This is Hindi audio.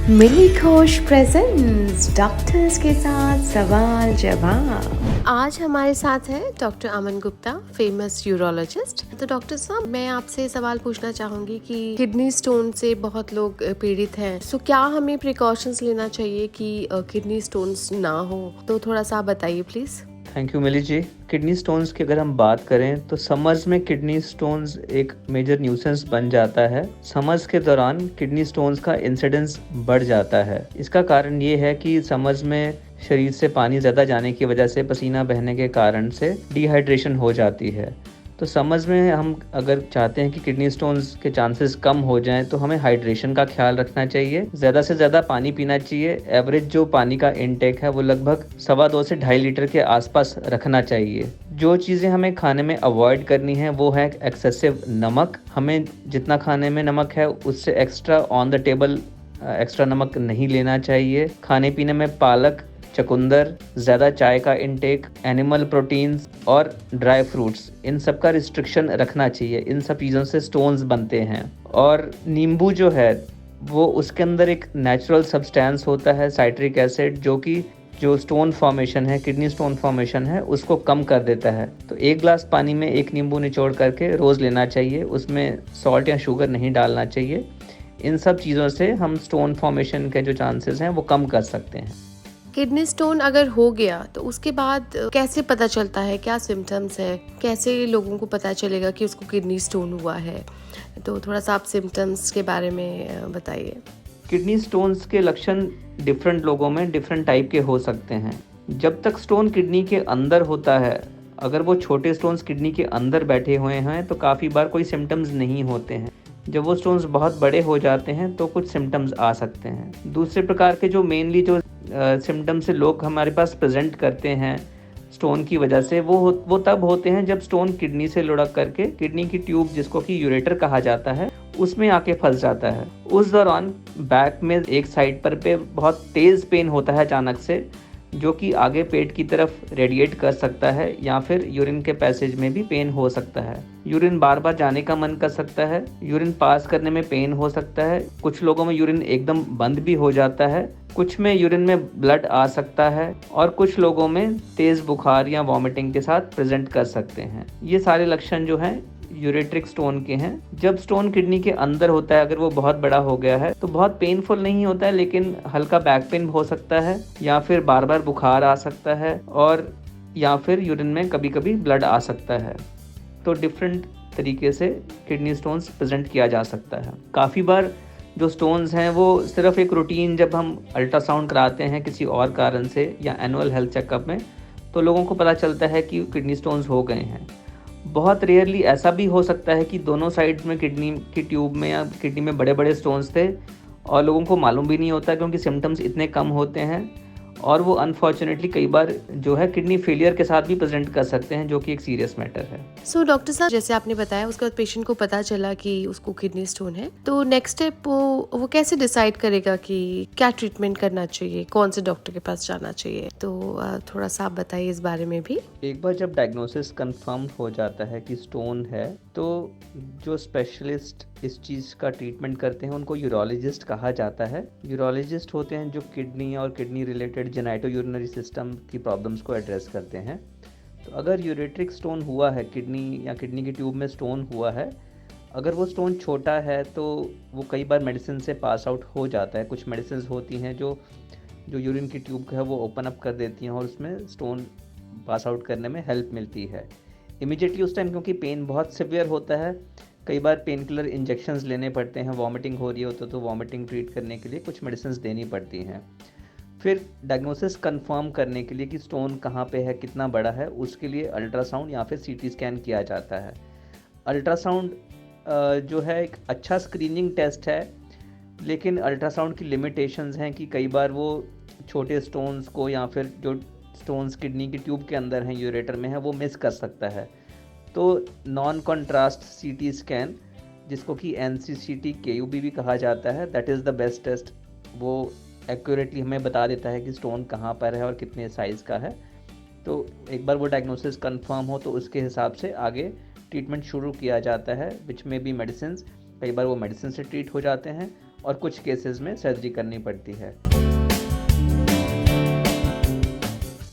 मिली खोश प्रेजेंट्स डॉक्टर्स के साथ सवाल जवाब। आज हमारे साथ है doctor Aman Gupta, famous urologist. तो डॉक्टर साहब, मैं आपसे सवाल पूछना चाहूंगी कि किडनी स्टोन से बहुत लोग पीड़ित हैं, सो क्या हमें प्रिकॉशंस लेना चाहिए कि किडनी स्टोन्स ना हो? तो थोड़ा सा बताइए please. Thank you Mili ji. Kidney stones की अगर हम बात करें तो समर्स में किडनी स्टोन्स एक मेजर न्यूसेंस बन जाता है। समर्स के दौरान किडनी स्टोन्स का इंसिडेंस बढ़ जाता है। इसका कारण ये है कि समर्स में शरीर से पानी ज़्यादा जाने की वजह से, पसीना बहने के कारण से डिहाइड्रेशन हो जाती है। तो समर्स में हम अगर चाहते हैं कि किडनी स्टोन्स के चांसेस कम हो जाएं तो हमें हाइड्रेशन का ख्याल रखना चाहिए। ज़्यादा से ज़्यादा पानी पीना चाहिए। एवरेज जो पानी का इनटेक है वो लगभग 2.25 से 2.5 लीटर के आसपास रखना चाहिए। जो चीज़ें हमें खाने में अवॉइड करनी है वो है एक्सेसिव नमक। हमें जितना खाने में नमक है उससे extra on the table extra नमक नहीं लेना चाहिए। खाने पीने में पालक, चुकंदर, ज़्यादा चाय का इनटेक, एनिमल प्रोटीन्स और ड्राई फ्रूट्स, इन सब का रिस्ट्रिक्शन रखना चाहिए। इन सब चीज़ों से स्टोन्स बनते हैं। और नींबू जो है वो उसके अंदर एक नेचुरल सब्सटेंस होता है, साइट्रिक एसिड, जो कि जो स्टोन फॉर्मेशन है, किडनी स्टोन फॉर्मेशन है, उसको कम कर देता है। तो 1 ग्लास पानी में 1 नींबू निचोड़ करके रोज़ लेना चाहिए। उसमें सॉल्ट या शुगर नहीं डालना चाहिए। इन सब चीज़ों से हम स्टोन फॉर्मेशन के जो चांसेस हैं वो कम कर सकते हैं। किडनी स्टोन अगर हो गया तो उसके बाद कैसे पता चलता है, क्या सिम्टम्स है, कैसे लोगों को पता चलेगा कि उसको किडनी स्टोन हुआ है? तो थोड़ा सा आप सिम्टम्स के बारे में बताइए। किडनी स्टोन्स के लक्षण डिफरेंट लोगों में डिफरेंट टाइप के हो सकते हैं। जब तक स्टोन किडनी के अंदर होता है, अगर वो छोटे स्टोन्स किडनी के अंदर बैठे हुए हैं तो काफ़ी बार कोई सिम्टम्स नहीं होते हैं। जब वो स्टोन्स बहुत बड़े हो जाते हैं तो कुछ सिम्टम्स आ सकते हैं। दूसरे प्रकार के जो मेनली जो सिम्टम्स से लोग हमारे पास प्रेजेंट करते हैं स्टोन की वजह से, वो तब होते हैं जब स्टोन किडनी से लुढ़क करके किडनी की ट्यूब, जिसको कि यूरेटर कहा जाता है, उसमें आके फंस जाता है। उस दौरान बैक में एक साइड पर पे बहुत तेज़ पेन होता है अचानक से, जो कि आगे पेट की तरफ रेडिएट कर सकता है, या फिर यूरिन के पैसेज में भी पेन हो सकता है। यूरिन बार बार जाने का मन कर सकता है। यूरिन पास करने में पेन हो सकता है। कुछ लोगों में यूरिन एकदम बंद भी हो जाता है। कुछ में यूरिन में ब्लड आ सकता है और कुछ लोगों में तेज़ बुखार या वॉमिटिंग के साथ प्रेजेंट कर सकते हैं। ये सारे लक्षण जो हैं यूरेट्रिक स्टोन के हैं। जब स्टोन किडनी के अंदर होता है, अगर वो बहुत बड़ा हो गया है तो बहुत पेनफुल नहीं होता है, लेकिन हल्का बैक पेन हो सकता है, या फिर बार बार बुखार आ सकता है, और या फिर यूरिन में कभी कभी ब्लड आ सकता है। तो डिफरेंट तरीके से किडनी स्टोन्स प्रेजेंट किया जा सकता है। काफ़ी बार जो स्टोन्स हैं वो सिर्फ एक रूटीन, जब हम अल्ट्रासाउंड कराते हैं किसी और कारण से या एनुअल हेल्थ चेकअप में, तो लोगों को पता चलता है कि किडनी स्टोन्स हो गए हैं। बहुत रेयरली ऐसा भी हो सकता है कि दोनों साइड में किडनी की ट्यूब में या किडनी में बड़े बड़े स्टोन्स थे और लोगों को मालूम भी नहीं होता, क्योंकि सिम्टम्स इतने कम होते हैं, और वो अनफॉर्चुनेटली कई बार जो है किडनी फेलियर के साथ भी प्रेजेंट कर सकते हैं, जो कि एक सीरियस मैटर है। सो डॉक्टर साहब, जैसे आपने बताया उसके बाद पेशेंट को पता चला कि उसको किडनी स्टोन है, तो नेक्स्ट स्टेप वो कैसे डिसाइड करेगा कि क्या ट्रीटमेंट करना चाहिए, कौन से डॉक्टर के पास जाना चाहिए? तो थोड़ा सा आप बताइए इस बारे में भी। एक बार जब डायग्नोसिस कंफर्म हो जाता है कि स्टोन है, तो जो स्पेशलिस्ट इस चीज़ का ट्रीटमेंट करते हैं उनको यूरोलॉजिस्ट कहा जाता है। यूरोलॉजिस्ट होते हैं जो किडनी और kidney related genito urinary system की प्रॉब्लम्स को एड्रेस करते हैं। तो अगर यूरेट्रिक स्टोन हुआ है किडनी या किडनी की ट्यूब में स्टोन हुआ है, अगर वो स्टोन छोटा है तो वो कई बार मेडिसिन से पास आउट हो जाता है। कुछ मेडिसिन होती हैं जो जो यूरिन की ट्यूब है वो ओपन अप कर देती हैं और उसमें स्टोन पास आउट करने में हेल्प मिलती है इमीडिएटली उस टाइम, क्योंकि पेन बहुत सिवियर होता है। कई बार पेन किलर इंजेक्शंस लेने पड़ते हैं। वॉमिटिंग हो रही हो तो वॉमिटिंग ट्रीट करने के लिए कुछ मेडिसिन देनी पड़ती हैं। फिर डायग्नोसिस कंफर्म करने के लिए कि स्टोन कहाँ पे है, कितना बड़ा है, उसके लिए अल्ट्रासाउंड या फिर सीटी स्कैन किया जाता है। अल्ट्रासाउंड जो है एक अच्छा स्क्रीनिंग टेस्ट है, लेकिन अल्ट्रासाउंड की लिमिटेशंस हैं कि कई बार वो छोटे स्टोन्स को या फिर जो स्टोन्स किडनी की ट्यूब के अंदर हैं, यूरेटर में है, वो मिस कर सकता है। तो नॉन कॉन्ट्रास्ट सीटी स्कैन, जिसको कि NCCT KUB भी कहा जाता है, that is the best test. वो एक्यूरेटली हमें बता देता है कि स्टोन कहाँ पर है और कितने साइज़ का है। तो एक बार वो डायग्नोसिस कंफर्म हो तो उसके हिसाब से आगे ट्रीटमेंट शुरू किया जाता है, विच में भी मेडिसिन। कई बार वो मेडिसिन से ट्रीट हो जाते हैं और कुछ केसेस में सर्जरी करनी पड़ती है।